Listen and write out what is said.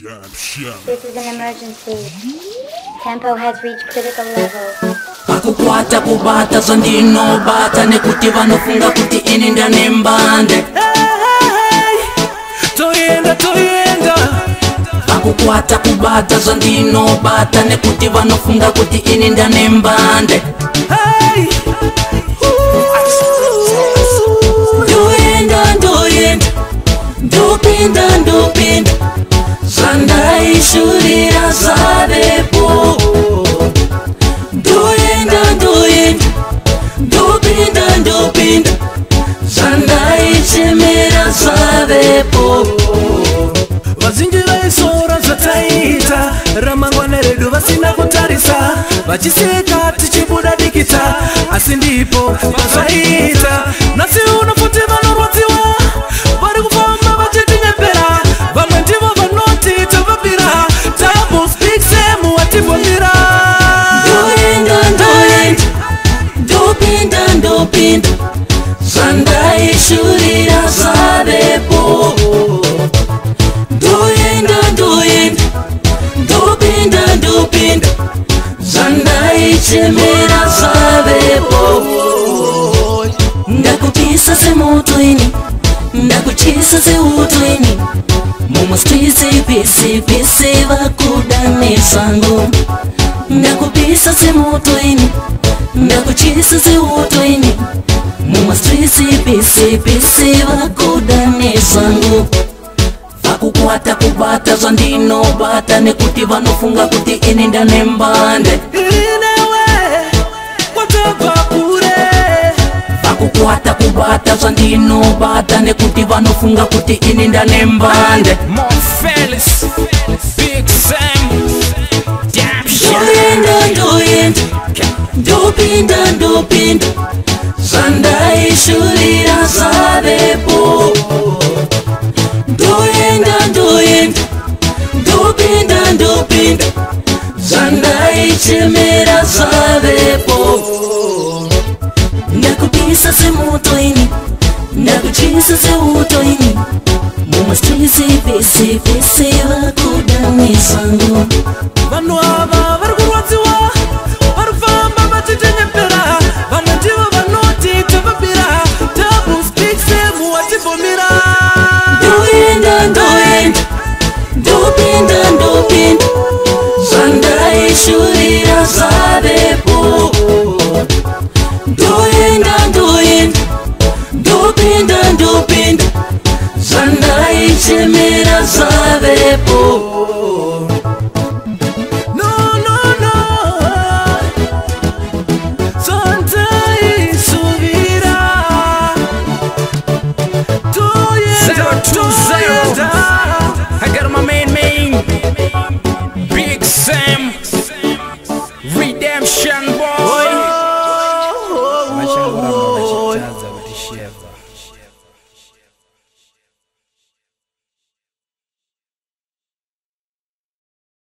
This is an emergency. Tempo has reached critical levels. Akukwata kubata zandino bata nekuti vanofunga kuti ini ndane mbande. Toyenda akukwata kubata zandino bata nekuti vanofunga kuti ini ndane mbande. Ndoyenda ndopinda zandaishurira zavepo. Ndopinda zandaichemera zavepo. Vazhinji vaisora zvataita ramangwana redu vasina kutarisa, vachiseka tichibuda dikita, asi ndipo vazvaita. Nhasi uno futi vanorwadziwa vari kufamba vachitinyepera, vamwe ndivo vanoti tavabvira Double Speak Sam wativomira. Ndopinda zandaishurira zavepo. Ndopinda zandaichemera zavepo. Ndakupisa semoto ini, ndakuchisa seuto ini, mumustritsi pisi vakuda nesango. Ndakupisa semoto ini, ndakuchisa seuto ini, mumustritsi pisi vakuda nesango. Vakukwata kubata zvandinobata nekuti vanofunga kuti ini ndane mbande. Vakukwata kubata zvandinobata nekuti vanofunga kuti ini ndane mbande. Ndopinda zandaishurira zavepo. Ndopinda zandaichemera zavepo. Ndakupisa semoto ini, ndakuchisa seuto ini, mumustritsi pisi vakuda nesango. Vanhu ava vari kurwadziwa, vari kufamba vachitinyepera, vamwe ndivo vanoti tavabvira Double Speak Sam wativomira. Ndopinda zandaishurira zavepo. Ndopinda zandaichemera zavepo.